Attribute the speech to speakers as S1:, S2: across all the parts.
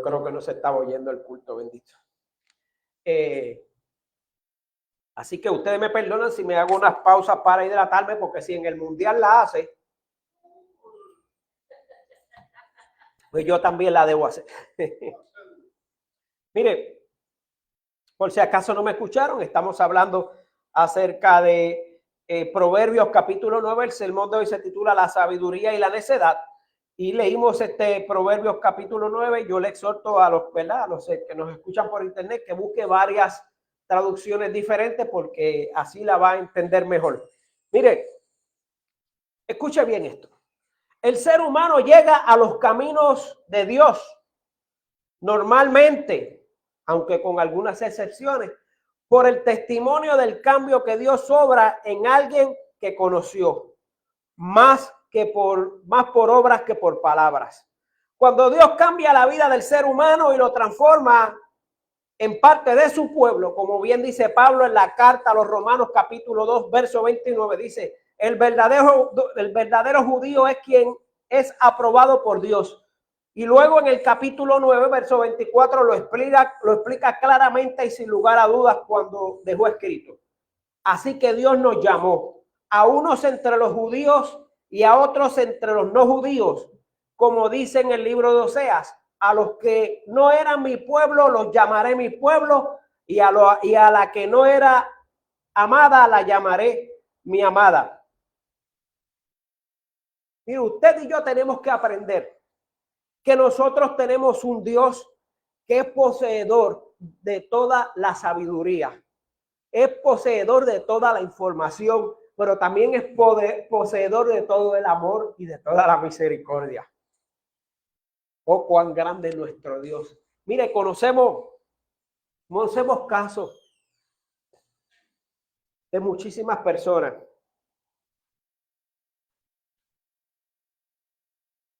S1: creo que no se estaba oyendo el culto, bendito. Así que ustedes me perdonan si me hago unas pausas para hidratarme, porque si en el mundial la hace, pues yo también la debo hacer. Mire, por si acaso no me escucharon, estamos hablando acerca de Proverbios capítulo 9. El sermón de hoy se titula La sabiduría y la necedad. Y leímos Proverbios capítulo 9. Yo le exhorto a los, ¿verdad?, a los que nos escuchan por internet que busque varias traducciones diferentes, porque así la va a entender mejor. Mire, escuche bien esto. El ser humano llega a los caminos de Dios normalmente, aunque con algunas excepciones, por el testimonio del cambio que Dios obra en alguien que conoció, más por obras que por palabras. Cuando Dios cambia la vida del ser humano y lo transforma en parte de su pueblo, como bien dice Pablo en la carta a los Romanos capítulo 2, verso 29, dice: el verdadero judío es quien es aprobado por Dios. Y luego en el capítulo 9, verso 24, lo explica claramente y sin lugar a dudas cuando dejó escrito: así que Dios nos llamó a unos entre los judíos y a otros entre los no judíos, como dice en el libro de Oseas: a los que no eran mi pueblo los llamaré mi pueblo, y a la que no era amada la llamaré mi amada. Mire, usted y yo tenemos que aprender que nosotros tenemos un Dios que es poseedor de toda la sabiduría, es poseedor de toda la información, pero también es poseedor de todo el amor y de toda la misericordia. Oh, cuán grande es nuestro Dios. Mire, conocemos casos de muchísimas personas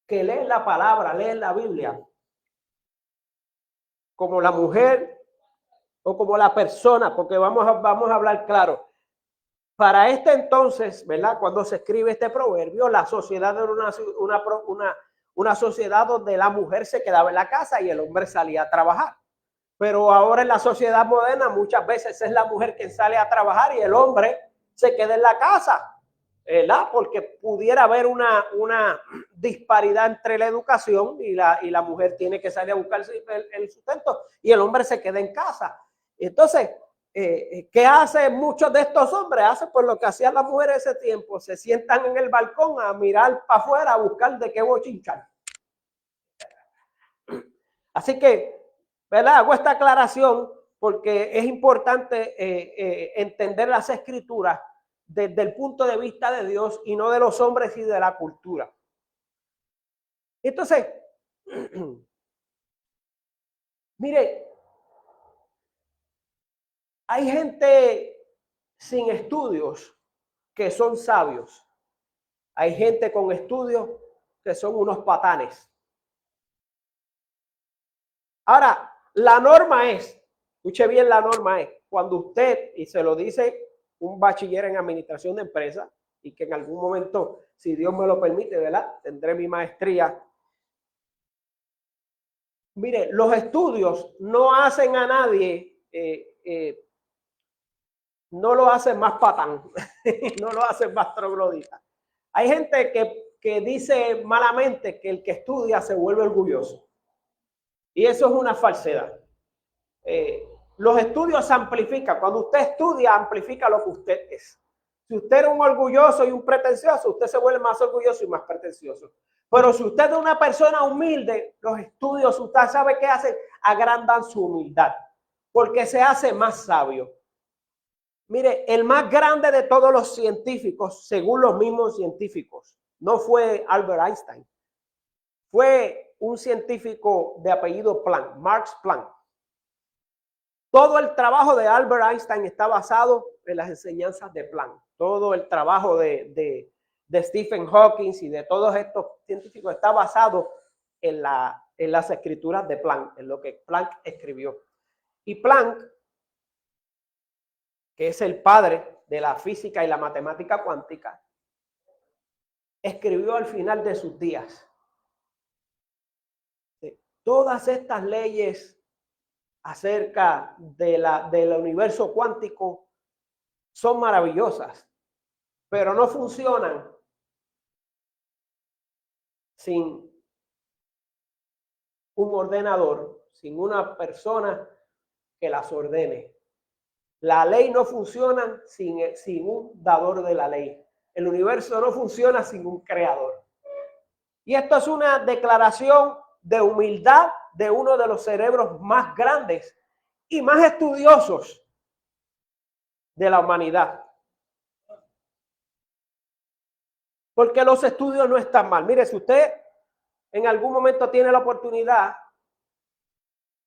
S1: que leen la palabra, leen la Biblia, como la mujer o como la persona, porque vamos a hablar claro. Para este entonces, ¿verdad?, cuando se escribe este proverbio, la sociedad era una sociedad donde la mujer se quedaba en la casa y el hombre salía a trabajar. Pero ahora en la sociedad moderna muchas veces es la mujer quien sale a trabajar y el hombre se queda en la casa, ¿verdad? Porque pudiera haber una disparidad entre la educación y la mujer tiene que salir a buscar el sustento y el hombre se queda en casa. Entonces, ¿qué hacen muchos de estos hombres? Hacen pues lo que hacían las mujeres ese tiempo: se sientan en el balcón a mirar para afuera, a buscar de qué bochinchar. Así que, ¿verdad?, hago esta aclaración porque es importante entender las escrituras desde el punto de vista de Dios y no de los hombres y de la cultura. Entonces, mire, hay gente sin estudios que son sabios. Hay gente con estudios que son unos patanes. Ahora, la norma es, escuche bien, la norma es, cuando usted, y se lo dice un bachiller en administración de empresas, y que en algún momento, si Dios me lo permite, ¿verdad?, tendré mi maestría. Mire, los estudios no hacen a nadie, no lo hacen más patán, no lo hacen más troglodita. Hay gente que dice malamente que el que estudia se vuelve orgulloso. Y eso es una falsedad. Los estudios amplifican. Cuando usted estudia, amplifica lo que usted es. Si usted es un orgulloso y un pretencioso, usted se vuelve más orgulloso y más pretencioso. Pero si usted es una persona humilde, los estudios, usted sabe qué hacen, agrandan su humildad, porque se hace más sabio. Mire, el más grande de todos los científicos, según los mismos científicos, no fue Albert Einstein. Fue un científico de apellido Planck, Max Planck. Todo el trabajo de Albert Einstein está basado en las enseñanzas de Planck. Todo el trabajo de Stephen Hawking y de todos estos científicos está basado en las escrituras de Planck, en lo que Planck escribió. Y Planck, que es el padre de la física y la matemática cuántica, escribió al final de sus días: Todas estas leyes acerca del universo cuántico son maravillosas, pero no funcionan sin un ordenador, sin una persona que las ordene. La ley no funciona sin un dador de la ley. El universo no funciona sin un creador. Y esto es una declaración de humildad de uno de los cerebros más grandes y más estudiosos de la humanidad. Porque los estudios no están mal. Mire, si usted en algún momento tiene la oportunidad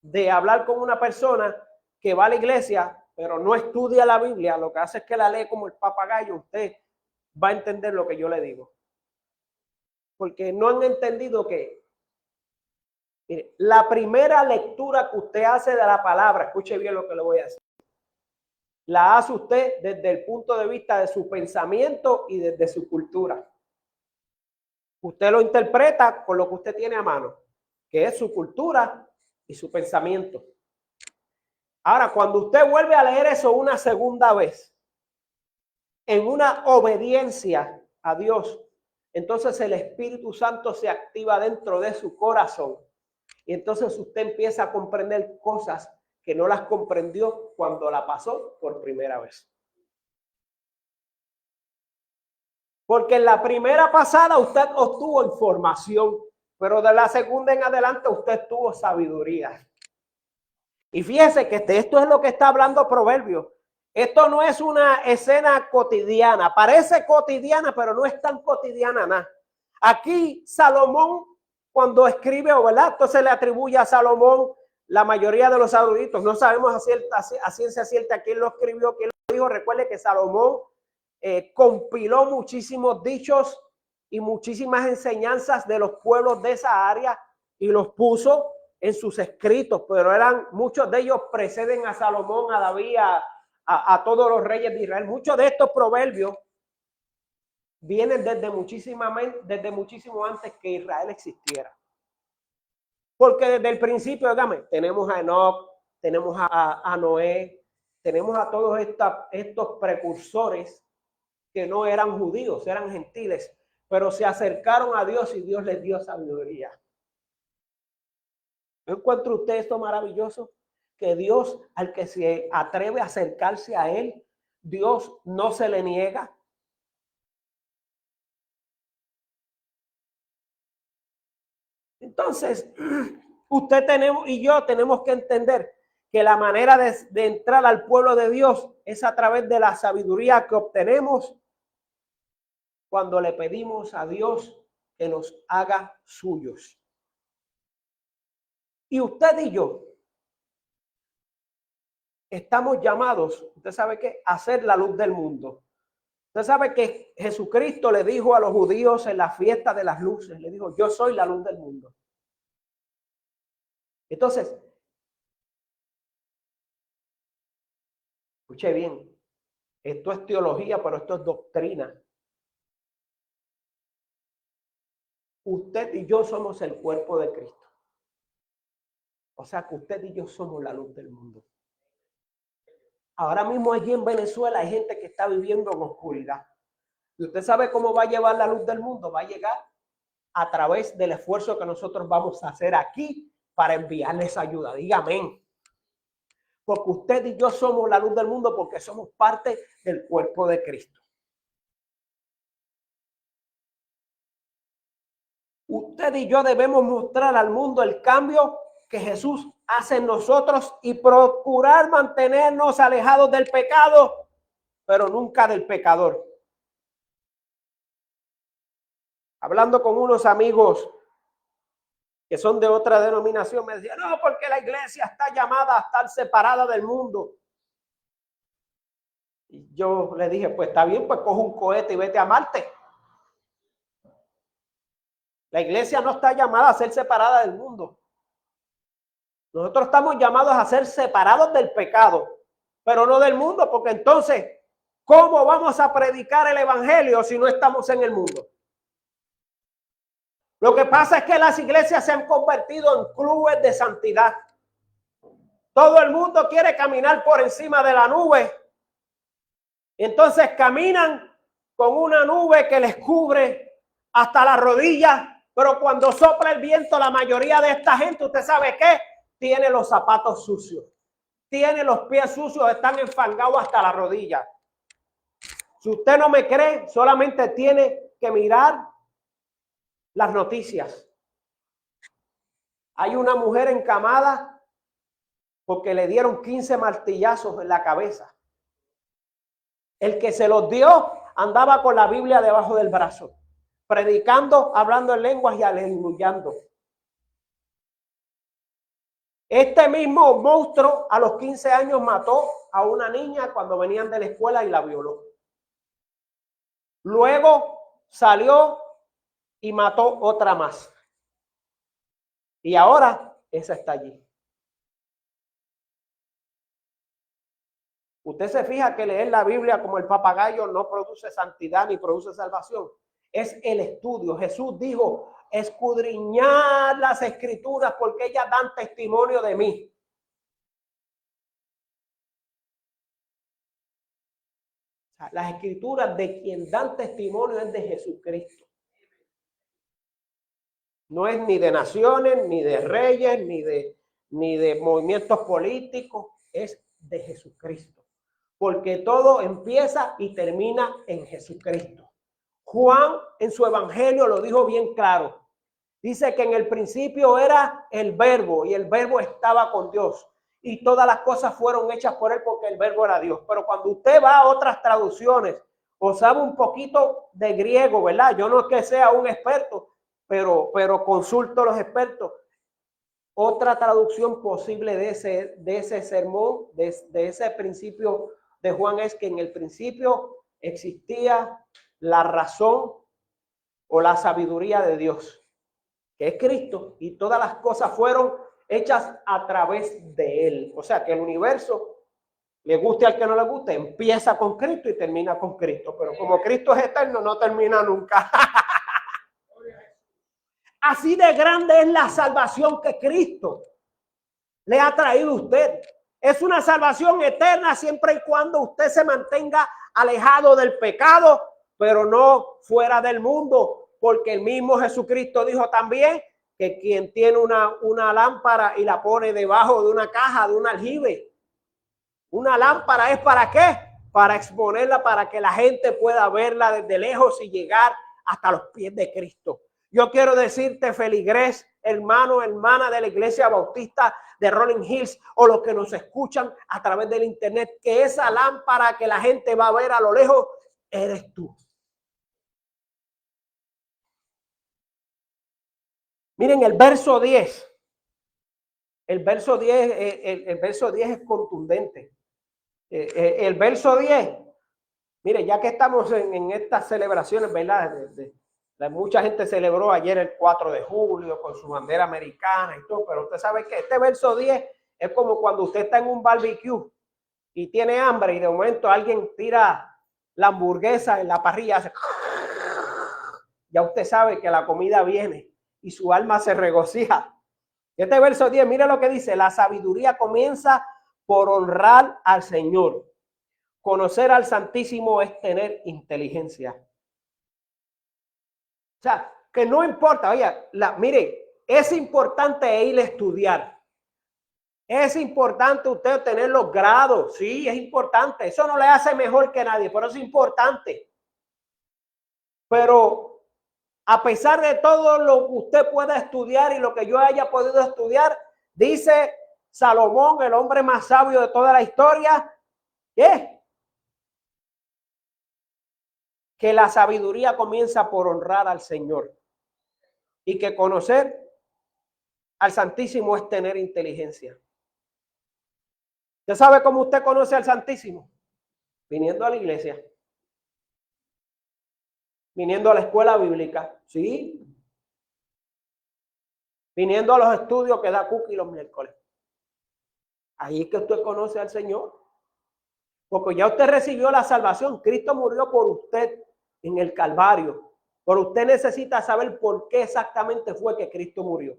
S1: de hablar con una persona que va a la iglesia, pero no estudia la Biblia, lo que hace es que la lee como el papagayo, usted va a entender lo que yo le digo. Porque no han entendido que, mire, la primera lectura que usted hace de la palabra, escuche bien lo que le voy a decir, la hace usted desde el punto de vista de su pensamiento y desde su cultura. Usted lo interpreta con lo que usted tiene a mano, que es su cultura y su pensamiento. Ahora, cuando usted vuelve a leer eso una segunda vez, en una obediencia a Dios, entonces el Espíritu Santo se activa dentro de su corazón. Y entonces usted empieza a comprender cosas que no las comprendió cuando la pasó por primera vez. Porque en la primera pasada usted obtuvo información, pero de la segunda en adelante usted tuvo sabiduría. Y fíjese que esto es lo que está hablando Proverbios. Esto no es una escena cotidiana. Parece cotidiana, pero no es tan cotidiana nada. Aquí Salomón, cuando escribe, ¿verdad? Entonces le atribuye a Salomón la mayoría de los eruditos. No sabemos a ciencia cierta quién lo escribió, quién lo dijo. Recuerde que Salomón compiló muchísimos dichos y muchísimas enseñanzas de los pueblos de esa área y los puso en sus escritos, pero muchos de ellos preceden a Salomón, a David, a todos los reyes de Israel. Muchos de estos proverbios vienen desde muchísimo antes que Israel existiera. Porque desde el principio, dígame, tenemos a Enoc, tenemos a Noé, tenemos a todos estos precursores que no eran judíos, eran gentiles, pero se acercaron a Dios y Dios les dio sabiduría. ¿No encuentra usted esto maravilloso? Que Dios, al que se atreve a acercarse a Él, Dios no se le niega. Entonces, y yo tenemos que entender que la manera de entrar al pueblo de Dios es a través de la sabiduría que obtenemos cuando le pedimos a Dios que nos haga suyos. Y usted y yo estamos llamados, usted sabe qué, a ser la luz del mundo. Usted sabe que Jesucristo le dijo a los judíos en la fiesta de las luces, le dijo, yo soy la luz del mundo. Entonces, escuche bien, esto es teología, pero esto es doctrina. Usted y yo somos el cuerpo de Cristo. O sea que usted y yo somos la luz del mundo. Ahora mismo allí en Venezuela hay gente que está viviendo en oscuridad. Y usted sabe cómo va a llevar la luz del mundo. Va a llegar a través del esfuerzo que nosotros vamos a hacer aquí para enviarles ayuda. Dígame. Porque usted y yo somos la luz del mundo porque somos parte del cuerpo de Cristo. Usted y yo debemos mostrar al mundo el cambio que Jesús hace en nosotros y procurar mantenernos alejados del pecado, pero nunca del pecador. Hablando con unos amigos que son de otra denominación, me decían, no, porque la iglesia está llamada a estar separada del mundo. Y yo le dije, pues está bien, pues coge un cohete y vete a Marte. La iglesia no está llamada a ser separada del mundo. Nosotros estamos llamados a ser separados del pecado, pero no del mundo, porque entonces, ¿cómo vamos a predicar el evangelio si no estamos en el mundo? Lo que pasa es que las iglesias se han convertido en clubes de santidad. Todo el mundo quiere caminar por encima de la nube. Entonces caminan con una nube que les cubre hasta la rodilla, pero cuando sopla el viento, la mayoría de esta gente, ¿usted sabe qué? Tiene los zapatos sucios, tiene los pies sucios, están enfangados hasta la rodilla. Si usted no me cree, solamente tiene que mirar las noticias. Hay una mujer encamada porque le dieron 15 martillazos en la cabeza. El que se los dio andaba con la Biblia debajo del brazo, predicando, hablando en lenguas y aleluyando. Este mismo monstruo a los 15 años mató a una niña cuando venían de la escuela y la violó. Luego salió y mató otra más. Y ahora esa está allí. Usted se fija que leer la Biblia como el papagayo no produce santidad ni produce salvación. Es el estudio. Jesús dijo, escudriñad las escrituras porque ellas dan testimonio de mí. O sea, las escrituras de quien dan testimonio es de Jesucristo. No es ni de naciones, ni de reyes, ni de movimientos políticos. Es de Jesucristo. Porque todo empieza y termina en Jesucristo. Juan en su evangelio lo dijo bien claro. Dice que en el principio era el verbo y el verbo estaba con Dios. Y todas las cosas fueron hechas por él porque el verbo era Dios. Pero cuando usted va a otras traducciones o sabe un poquito de griego, ¿verdad? Yo no es que sea un experto, pero consulto a los expertos. Otra traducción posible de ese sermón, de ese principio de Juan es que en el principio existía la razón o la sabiduría de Dios, que es Cristo, y todas las cosas fueron hechas a través de él. O sea que el universo, le guste al que no le guste, empieza con Cristo y termina con Cristo, pero como Cristo es eterno, no termina nunca. Así de grande es la salvación que Cristo le ha traído a usted. Es una salvación eterna siempre y cuando usted se mantenga alejado del pecado, pero no fuera del mundo, porque el mismo Jesucristo dijo también que quien tiene una lámpara y la pone debajo de una caja, de un aljibe, una lámpara es ¿para qué? Para exponerla, para que la gente pueda verla desde lejos y llegar hasta los pies de Cristo. Yo quiero decirte, feligres, hermano, hermana de la Iglesia Bautista de Rolling Hills o los que nos escuchan a través del internet, que esa lámpara que la gente va a ver a lo lejos, eres tú. Miren el verso 10. El verso 10, el verso 10 es contundente. El verso 10, mire, ya que estamos en estas celebraciones, ¿verdad? Mucha gente celebró ayer el 4 de julio con su bandera americana y todo, pero usted sabe que este verso 10 es como cuando usted está en un barbecue y tiene hambre y de momento alguien tira la hamburguesa en la parrilla, hace... ya usted sabe que la comida viene y su alma se regocija. Este verso 10, mira lo que dice, la sabiduría comienza por honrar al Señor. Conocer al Santísimo es tener inteligencia. O sea, que no importa, oye, mire, es importante ir a estudiar. Es importante usted tener los grados, sí, es importante. Eso no le hace mejor que nadie, pero es importante. Pero a pesar de todo lo que usted pueda estudiar y lo que yo haya podido estudiar, dice Salomón, el hombre más sabio de toda la historia, ¿qué? Que la sabiduría comienza por honrar al Señor y que conocer al Santísimo es tener inteligencia. ¿Usted sabe cómo usted conoce al Santísimo? Viniendo a la iglesia, viniendo a la escuela bíblica, sí, viniendo a los estudios que da Cookie los miércoles. Ahí es que usted conoce al Señor, porque ya usted recibió la salvación. Cristo murió por usted en el Calvario. Pero usted necesita saber por qué exactamente fue que Cristo murió.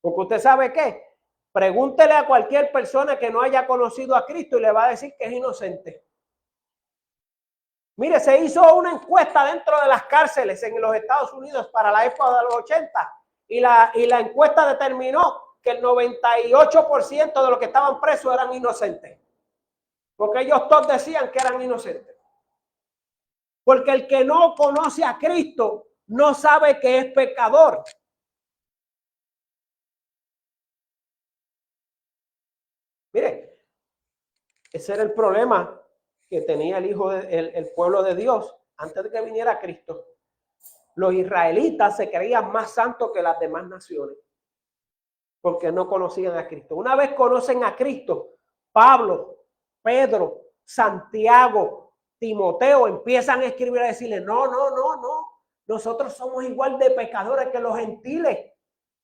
S1: Porque usted sabe qué. Pregúntele a cualquier persona que no haya conocido a Cristo y le va a decir que es inocente. Mire, se hizo una encuesta dentro de las cárceles en los Estados Unidos para la época de los 80 y la encuesta determinó que el 98% de los que estaban presos eran inocentes. Porque ellos todos decían que eran inocentes. Porque el que no conoce a Cristo no sabe que es pecador. Mire, ese era el problema que tenía el pueblo de Dios antes de que viniera Cristo. Los israelitas se creían más santos que las demás naciones porque no conocían a Cristo. Una vez conocen a Cristo, Pablo, Pedro, Santiago, Timoteo empiezan a escribir y a decirle, no, nosotros somos igual de pecadores que los gentiles,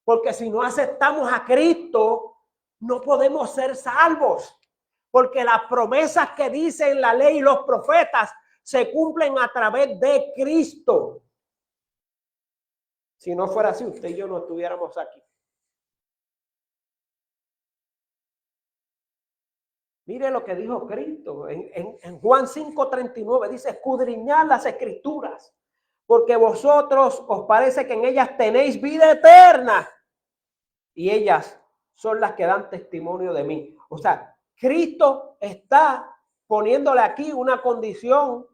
S1: porque si no aceptamos a Cristo, no podemos ser salvos, porque las promesas que dicen la ley y los profetas se cumplen a través de Cristo. Si no fuera así, usted y yo no estuviéramos aquí. Mire lo que dijo Cristo en Juan 5:39, dice, escudriñad las escrituras, porque vosotros os parece que en ellas tenéis vida eterna, y ellas son las que dan testimonio de mí. O sea, Cristo está poniéndole aquí una condición,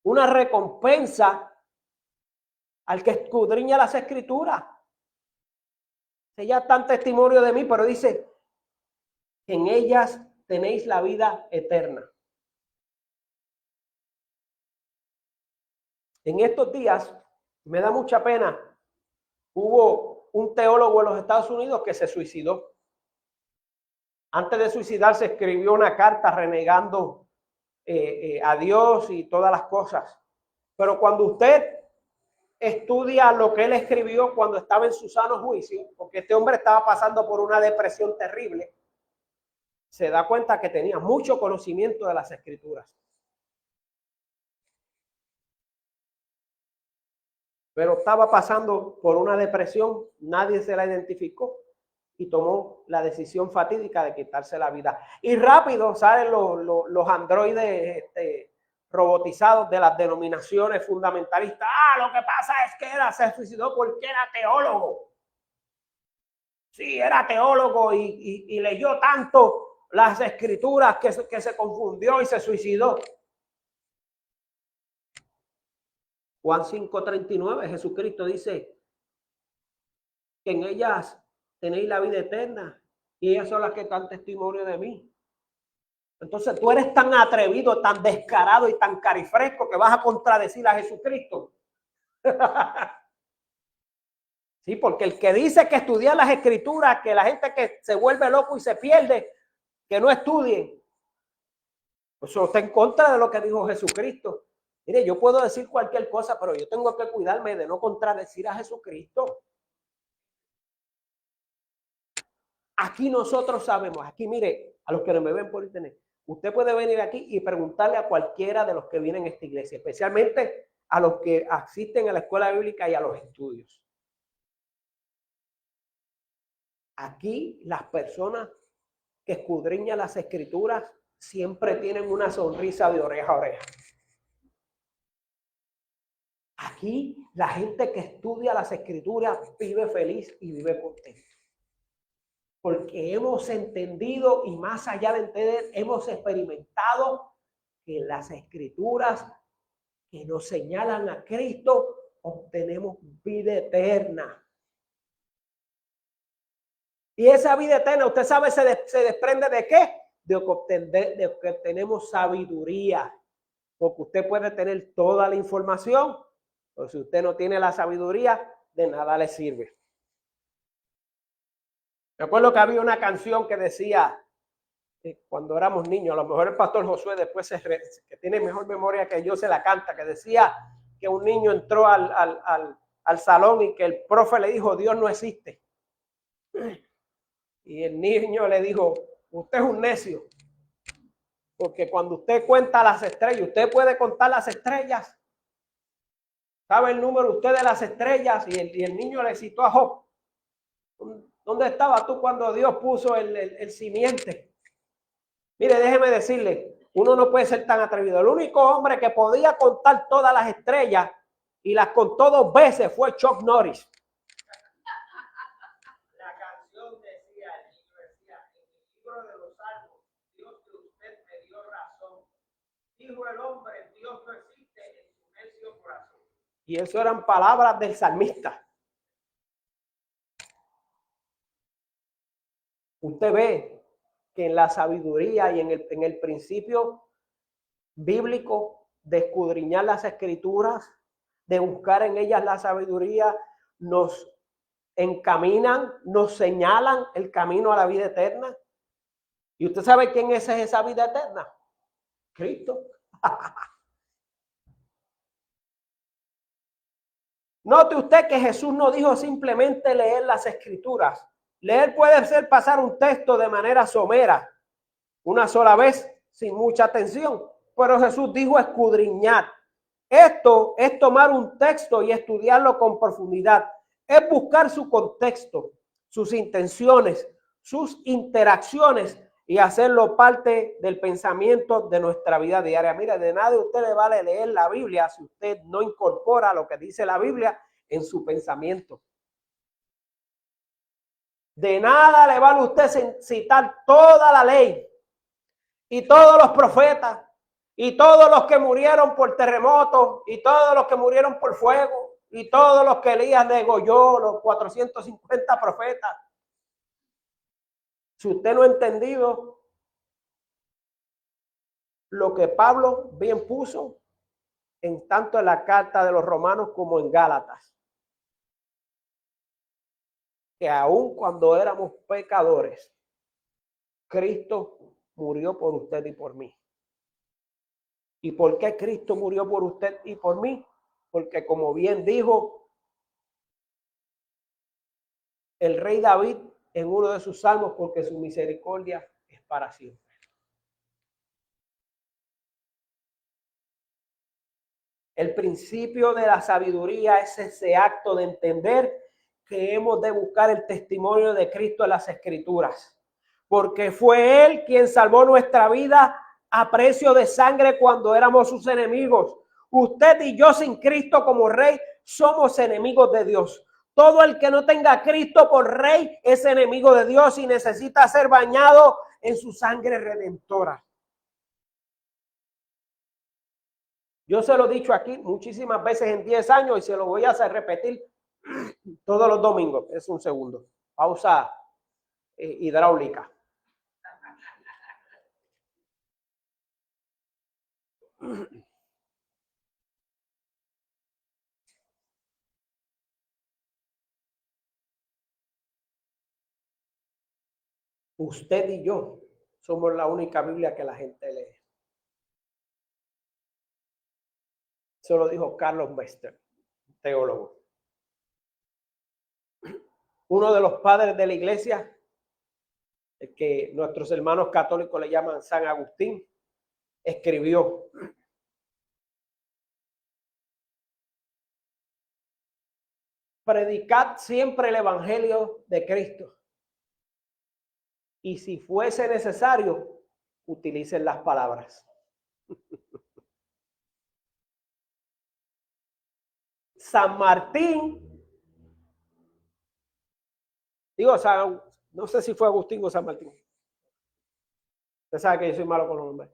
S1: una recompensa al que escudriña las escrituras. Ellas dan testimonio de mí, pero dice, en ellas tenéis la vida eterna. En estos días, me da mucha pena, hubo un teólogo en los Estados Unidos que se suicidó. Antes de suicidarse escribió una carta renegando a Dios y todas las cosas. Pero cuando usted estudia lo que él escribió cuando estaba en su sano juicio, porque este hombre estaba pasando por una depresión terrible, se da cuenta que tenía mucho conocimiento de las escrituras. Pero estaba pasando por una depresión, nadie se la identificó y tomó la decisión fatídica de quitarse la vida. Y rápido salen los androides robotizados de las denominaciones fundamentalistas. Lo que pasa es que se suicidó porque era teólogo. Sí, era teólogo y leyó tanto las escrituras que se confundió y se suicidó. Juan 5:39, Jesucristo dice que en ellas tenéis la vida eterna y ellas son las que dan testimonio de mí. Entonces tú eres tan atrevido, tan descarado y tan carifresco que vas a contradecir a Jesucristo. Sí, porque el que dice que estudiar las escrituras, que la gente que se vuelve loco y se pierde, que no estudien, eso está en contra de lo que dijo Jesucristo. Mire, yo puedo decir cualquier cosa, pero yo tengo que cuidarme de no contradecir a Jesucristo. Aquí nosotros sabemos, aquí mire, a los que no me ven por internet, usted puede venir aquí y preguntarle a cualquiera de los que vienen a esta iglesia, especialmente a los que asisten a la escuela bíblica y a los estudios. Aquí las personas que escudriñan las escrituras siempre tienen una sonrisa de oreja a oreja. Aquí la gente que estudia las escrituras vive feliz y vive contento. Porque hemos entendido y más allá de entender, hemos experimentado que las escrituras que nos señalan a Cristo obtenemos vida eterna. Y esa vida eterna, usted sabe, se desprende de qué? De que tenemos sabiduría. Porque usted puede tener toda la información, pero si usted no tiene la sabiduría, de nada le sirve. Me acuerdo que había una canción que decía, cuando éramos niños, a lo mejor el pastor Josué después que tiene mejor memoria que yo, se la canta, que decía que un niño entró al salón y que el profe le dijo, Dios no existe. Y el niño le dijo, usted es un necio, porque cuando usted cuenta las estrellas, usted puede contar las estrellas. ¿Sabe el número usted de las estrellas? Y el niño le citó a Job. ¿Dónde estabas tú cuando Dios puso el simiente? Mire, déjeme decirle, uno no puede ser tan atrevido. El único hombre que podía contar todas las estrellas y las contó 2 veces fue Chuck Norris. La canción decía, el niño decía, en el libro de los Salmos, Dios que usted me dio razón. Dijo el hombre, Dios no existe en su necio corazón. Y eso eran palabras del salmista. Usted ve que en la sabiduría y en el principio bíblico de escudriñar las escrituras, de buscar en ellas la sabiduría, nos encaminan, nos señalan el camino a la vida eterna. ¿Y usted sabe quién es esa vida eterna? Cristo. Note usted que Jesús no dijo simplemente leer las escrituras. Leer puede ser pasar un texto de manera somera, una sola vez, sin mucha atención. Pero Jesús dijo escudriñar. Esto es tomar un texto y estudiarlo con profundidad. Es buscar su contexto, sus intenciones, sus interacciones y hacerlo parte del pensamiento de nuestra vida diaria. Mira, de nada a usted le vale leer la Biblia si usted no incorpora lo que dice la Biblia en su pensamiento. De nada le vale a usted citar toda la ley y todos los profetas y todos los que murieron por terremoto y todos los que murieron por fuego y todos los que Elías degolló, los 450 profetas. Si usted no ha entendido lo que Pablo bien puso en tanto en la carta de los Romanos como en Gálatas, que aun cuando éramos pecadores, Cristo murió por usted y por mí. ¿Y por qué Cristo murió por usted y por mí? Porque como bien dijo el rey David en uno de sus salmos, porque su misericordia es para siempre. El principio de la sabiduría es ese acto de entender que hemos de buscar el testimonio de Cristo en las Escrituras, porque fue Él quien salvó nuestra vida a precio de sangre cuando éramos sus enemigos. Usted y yo sin Cristo como Rey somos enemigos de Dios. Todo el que no tenga a Cristo por Rey es enemigo de Dios y necesita ser bañado en su sangre redentora. Yo se lo he dicho aquí muchísimas veces en 10 años y se lo voy a hacer repetir todos los domingos. Es un segundo. Pausa hidráulica. Usted y yo somos la única Biblia que la gente lee. Eso lo dijo Carlos Bester, teólogo. Uno de los padres de la iglesia, que nuestros hermanos católicos le llaman San Agustín, escribió: predicad siempre el evangelio de Cristo. Y si fuese necesario, utilicen las palabras. San Martín, no sé si fue Agustín o San Martín. Usted sabe que yo soy malo con los nombres.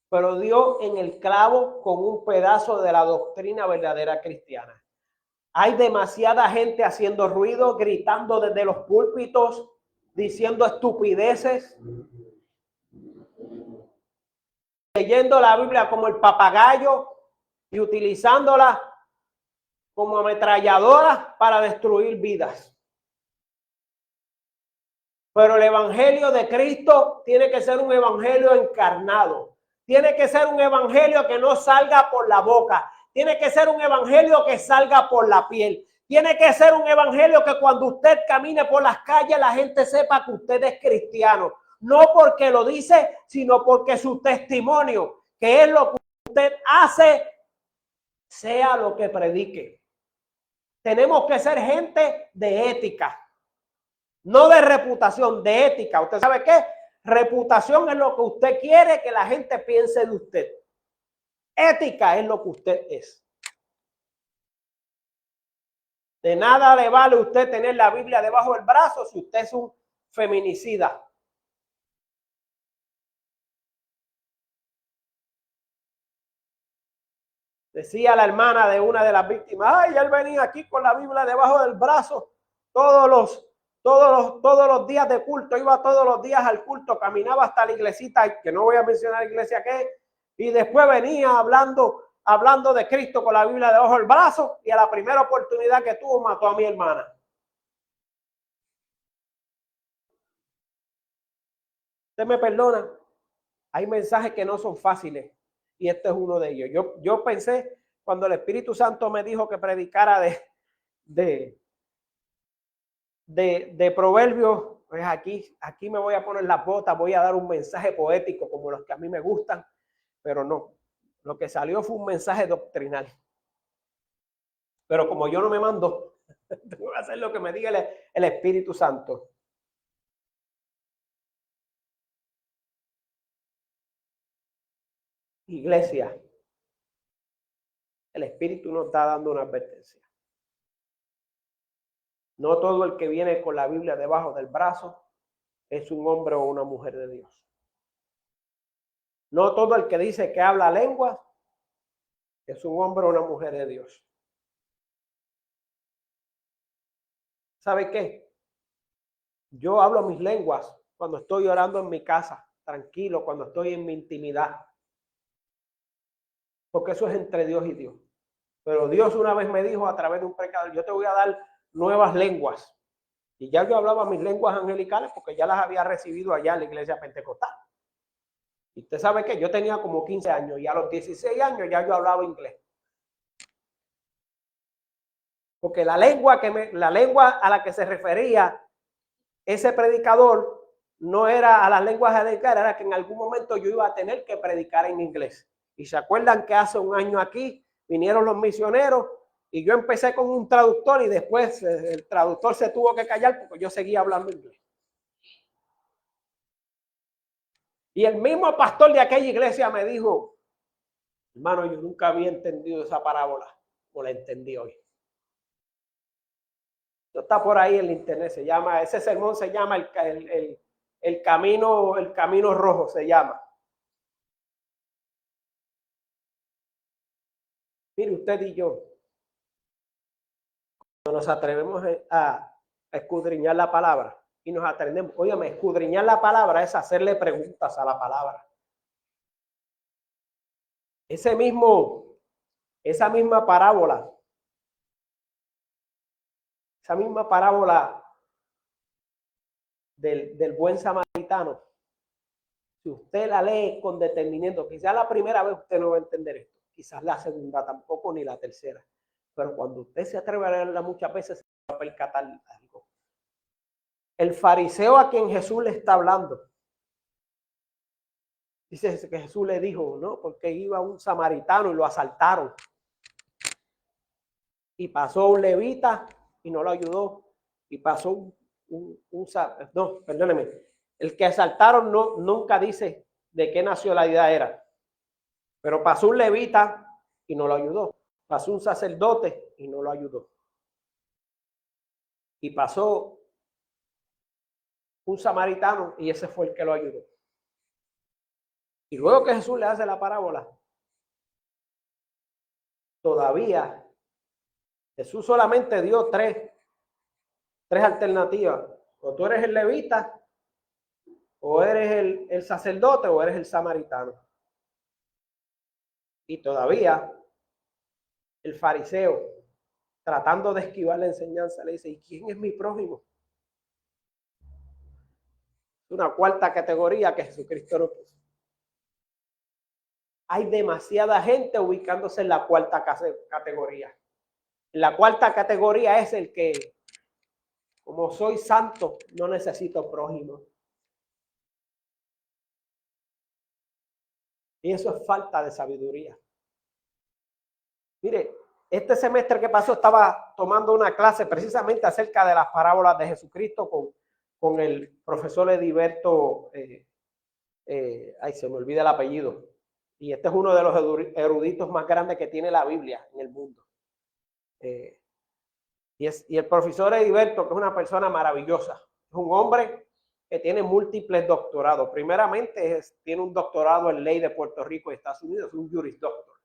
S1: Pero dio en el clavo con un pedazo de la doctrina verdadera cristiana. Hay demasiada gente haciendo ruido, gritando desde los púlpitos, diciendo estupideces, leyendo la Biblia como el papagayo y utilizándola como ametralladora para destruir vidas. Pero el evangelio de Cristo tiene que ser un evangelio encarnado. Tiene que ser un evangelio que no salga por la boca. Tiene que ser un evangelio que salga por la piel. Tiene que ser un evangelio que cuando usted camine por las calles la gente sepa que usted es cristiano. No porque lo dice, sino porque su testimonio, que es lo que usted hace, sea lo que predique. Tenemos que ser gente de ética, no de reputación, de ética. ¿Usted sabe qué? Reputación es lo que usted quiere que la gente piense de usted. Ética es lo que usted es. De nada le vale usted tener la Biblia debajo del brazo si usted es un feminicida. Decía la hermana de una de las víctimas, ay, él venía aquí con la Biblia debajo del brazo todos los días de culto, iba todos los días al culto, caminaba hasta la iglesita, que no voy a mencionar la iglesia que es, y después venía hablando de Cristo con la Biblia debajo del brazo, y a la primera oportunidad que tuvo mató a mi hermana. Usted me perdona, hay mensajes que no son fáciles, y este es uno de ellos. Yo pensé, cuando el Espíritu Santo me dijo que predicara de Proverbios, pues aquí me voy a poner las botas, voy a dar un mensaje poético como los que a mí me gustan, pero no, lo que salió fue un mensaje doctrinal. Pero como yo no me mando, tengo que hacer lo que me diga el Espíritu Santo. Iglesia, el Espíritu nos está dando una advertencia. No todo el que viene con la Biblia debajo del brazo es un hombre o una mujer de Dios. No todo el que dice que habla lenguas es un hombre o una mujer de Dios. ¿Sabe qué? Yo hablo mis lenguas cuando estoy orando en mi casa, tranquilo, cuando estoy en mi intimidad. Porque eso es entre Dios y Dios. Pero Dios una vez me dijo a través de un predicador, yo te voy a dar nuevas lenguas. Y ya yo hablaba mis lenguas angelicales porque ya las había recibido allá en la iglesia pentecostal. Y usted sabe que yo tenía como 15 años y a los 16 años ya yo hablaba inglés. Porque la lengua a la que se refería ese predicador no era a las lenguas angelicales, era que en algún momento yo iba a tener que predicar en inglés. Y se acuerdan que hace un año aquí vinieron los misioneros y yo empecé con un traductor y después el traductor se tuvo que callar porque yo seguía hablando inglés. Y el mismo pastor de aquella iglesia me dijo, hermano, yo nunca había entendido esa parábola, o la entendí hoy. Está por ahí en el internet, ese sermón se llama el camino rojo, se llama. Mire usted y yo, cuando nos atrevemos a escudriñar la palabra y nos atrevemos, óyeme, escudriñar la palabra es hacerle preguntas a la palabra. Esa misma parábola del buen samaritano, si usted la lee con detenimiento, quizás la primera vez usted no va a entender esto, quizás la segunda tampoco, ni la tercera, pero cuando usted se atreve a leerla muchas veces, se va a percatar algo. El fariseo a quien Jesús le está hablando, dice que Jesús le dijo, ¿no? Porque iba un samaritano y lo asaltaron. Y pasó un levita y no lo ayudó. Y pasó no, perdóneme. El que asaltaron nunca dice de qué nacionalidad era. Pero pasó un levita y no lo ayudó. Pasó un sacerdote y no lo ayudó. Y pasó un samaritano y ese fue el que lo ayudó. Y luego que Jesús le hace la parábola, todavía Jesús solamente dio tres alternativas. O tú eres el levita, o eres el sacerdote, o eres el samaritano. Y todavía el fariseo, tratando de esquivar la enseñanza, le dice, ¿y quién es mi prójimo? Es una cuarta categoría que Jesucristo no puso. Hay demasiada gente ubicándose en la cuarta categoría. La cuarta categoría es el que, como soy santo, no necesito prójimo. Y eso es falta de sabiduría. Mire, este semestre que pasó estaba tomando una clase precisamente acerca de las parábolas de Jesucristo con el profesor Ediberto, ay, se me olvida el apellido. Y este es uno de los eruditos más grandes que tiene la Biblia en el mundo. Y el profesor Ediberto, que es una persona maravillosa, es un hombre que tiene múltiples doctorados. Primeramente, tiene un doctorado en ley de Puerto Rico y Estados Unidos, es un juris doctor,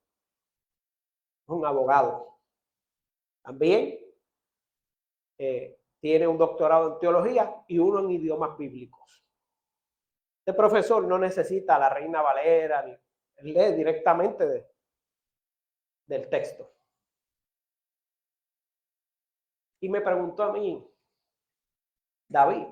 S1: es un abogado. También tiene un doctorado en teología y uno en idiomas bíblicos. Este profesor no necesita a la Reina Valera, él lee directamente del texto. Y me preguntó a mí, David,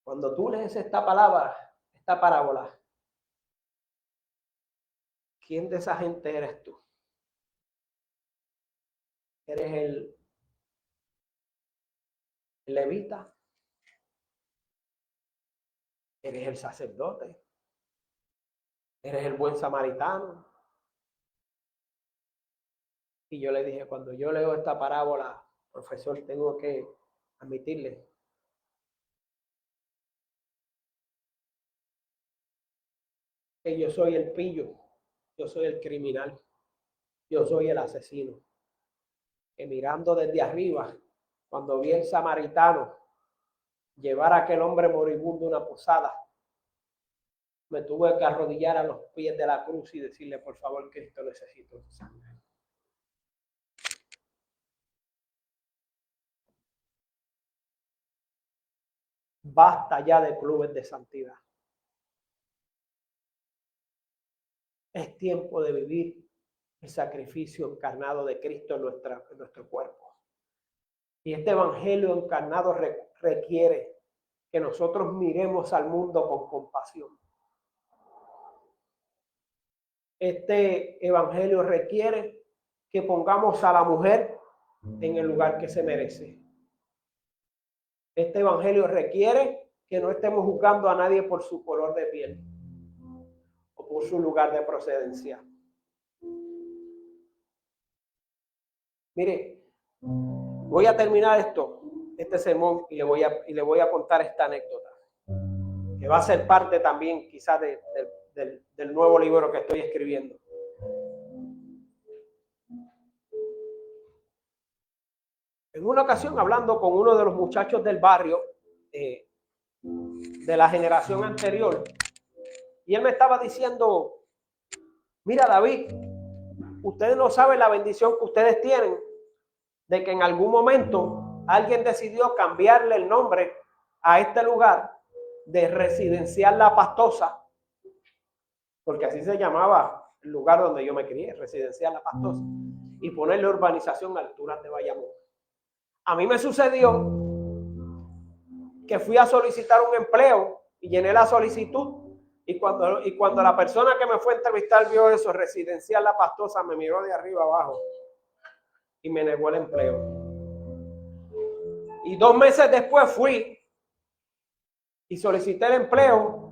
S1: cuando tú lees esta palabra, esta parábola, ¿quién de esa gente eres tú? ¿Eres el levita? ¿Eres el sacerdote? ¿Eres el buen samaritano? Y yo le dije, cuando yo leo esta parábola, profesor, tengo que admitirle que yo soy el pillo, yo soy el criminal, yo soy el asesino. Que mirando desde arriba, cuando vi el samaritano llevar a aquel hombre moribundo a una posada, me tuve que arrodillar a los pies de la cruz y decirle, por favor, Cristo, necesito tu sangre. Basta ya de clubes de santidad. Es tiempo de vivir el sacrificio encarnado de Cristo en nuestro cuerpo. Y este evangelio encarnado requiere que nosotros miremos al mundo con compasión. Este evangelio requiere que pongamos a la mujer en el lugar que se merece. Este evangelio requiere que no estemos juzgando a nadie por su color de piel o por su lugar de procedencia. Mire, voy a terminar este sermón y le voy a contar esta anécdota, que va a ser parte también quizás del nuevo libro que estoy escribiendo. En una ocasión, hablando con uno de los muchachos del barrio, de la generación anterior, y él me estaba diciendo, mira David, ustedes no saben la bendición que ustedes tienen de que en algún momento alguien decidió cambiarle el nombre a este lugar de Residencial La Pastosa, porque así se llamaba el lugar donde yo me crié, Residencial La Pastosa, y ponerle urbanización a alturas de Bayamón. A mí me sucedió que fui a solicitar un empleo y llené la solicitud, y cuando la persona que me fue a entrevistar vio eso, Residencial La Pastosa, me miró de arriba abajo y me negó el empleo. Y 2 meses después fui y solicité el empleo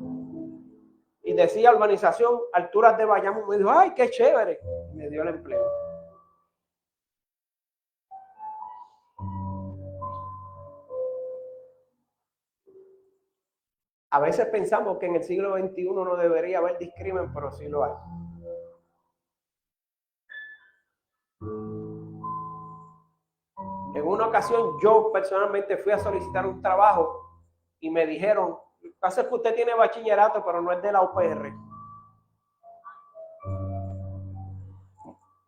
S1: y decía urbanización alturas de Bayamón. Me dijo, ay, qué chévere. Me dio el empleo. A veces pensamos que en el siglo XXI no debería haber discrimen, pero sí lo hay. En una ocasión yo personalmente fui a solicitar un trabajo y me dijeron, pasa que usted tiene bachillerato, pero no es de la UPR.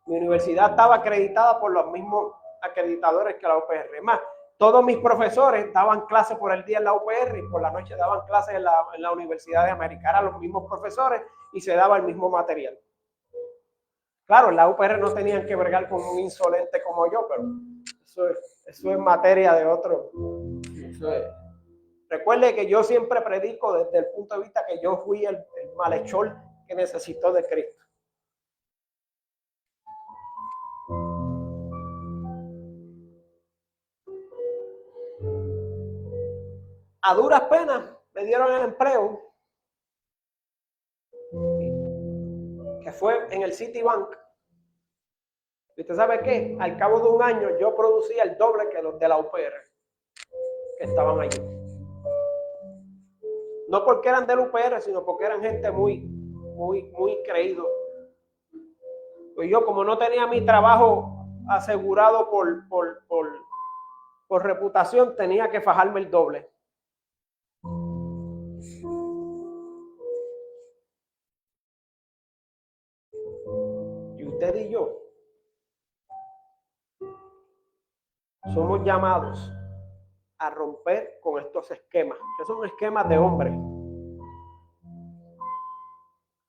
S1: Mi universidad estaba acreditada por los mismos acreditadores que la UPR. Más, todos mis profesores daban clases por el día en la UPR y por la noche daban clases en la Universidad de América. Eran los mismos profesores y se daba el mismo material. Claro, en la UPR no tenían que bregar con un insolente como yo, pero eso es materia de otro. Recuerde que yo siempre predico desde el punto de vista que yo fui el malhechor que necesitó de Cristo. A duras penas me dieron el empleo. que fue en el Citibank. ¿Y usted sabe qué? Al cabo de un año yo producía el doble que los de la UPR que estaban allí. No porque eran del UPR, sino porque eran gente muy creído. Pues yo, como no tenía mi trabajo asegurado por reputación, tenía que fajarme el doble. Y usted y yo somos llamados a romper con estos esquemas, que son esquemas de hombres,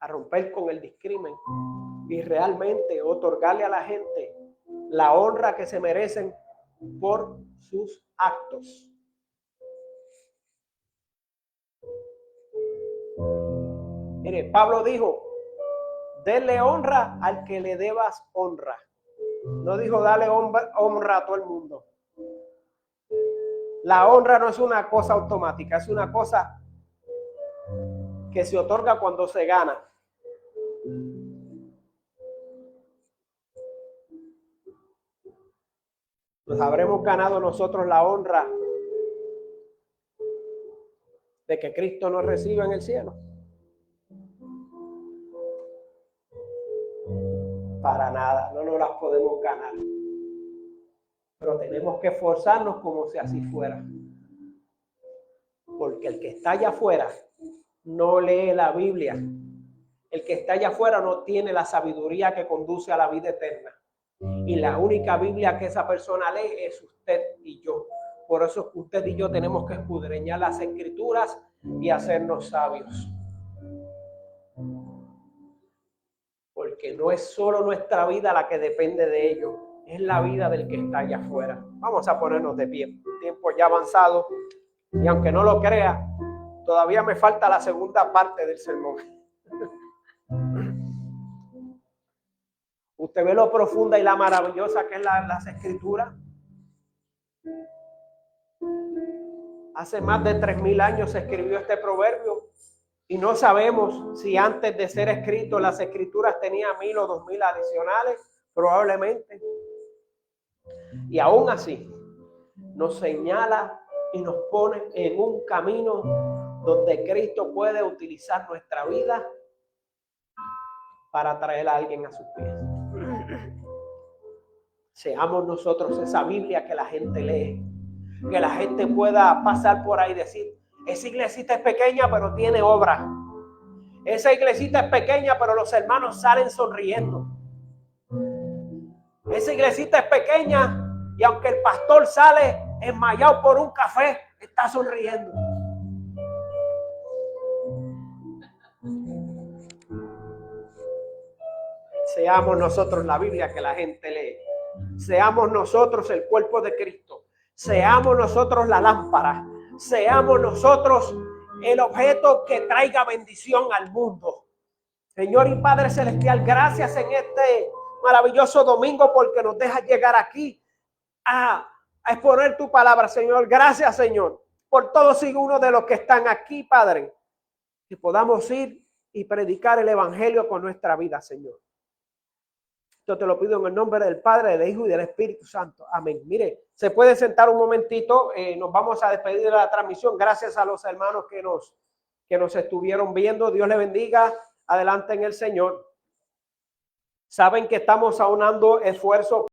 S1: a romper con el discrimen y realmente otorgarle a la gente la honra que se merecen por sus actos. Mire, Pablo dijo, denle honra al que le debas honra. No dijo dale honra a todo el mundo. La honra no es una cosa automática, es una cosa que se otorga cuando se gana. Nos habremos ganado nosotros la honra de que Cristo nos reciba en el cielo. Para nada, no nos las podemos ganar. Pero tenemos que esforzarnos como si así fuera. Porque el que está allá afuera no lee la Biblia. El que está allá afuera no tiene la sabiduría que conduce a la vida eterna. Y la única Biblia que esa persona lee es usted y yo. Por eso es que usted y yo tenemos que escudriñar las Escrituras y hacernos sabios. Porque no es solo nuestra vida la que depende de ello, es la vida del que está allá afuera. Vamos a ponernos de pie. Tiempo ya avanzado. Y aunque no lo crea, todavía me falta la segunda parte del sermón. Usted ve lo profunda y la maravillosa que es las Escrituras. Hace más de 3000 años se escribió este proverbio y no sabemos si antes de ser escrito las Escrituras tenían 1000 o 2000 adicionales, probablemente. Y aún así nos señala y nos pone en un camino donde Cristo puede utilizar nuestra vida para traer a alguien a sus pies. Seamos nosotros esa Biblia que la gente lee, que la gente pueda pasar por ahí y decir, esa iglesita es pequeña pero tiene obra. Esa iglesita es pequeña pero los hermanos salen sonriendo. Esa iglesita es pequeña y aunque el pastor sale enmayado por un café, está sonriendo. Seamos nosotros la Biblia que la gente lee. Seamos nosotros el cuerpo de Cristo. Seamos nosotros la lámpara. Seamos nosotros el objeto que traiga bendición al mundo. Señor y Padre Celestial, gracias en este maravilloso domingo porque nos dejas llegar aquí a exponer tu palabra, Señor. Gracias, Señor, por todos y uno de los que están aquí, Padre, que podamos ir y predicar el evangelio con nuestra vida, Señor. Yo te lo pido en el nombre del Padre, del Hijo y del Espíritu Santo. Amén. Mire, se puede sentar un momentito. Nos vamos a despedir de la transmisión. Gracias a los hermanos que nos estuvieron viendo. Dios le bendiga. Adelante en el Señor. Saben que estamos aunando esfuerzos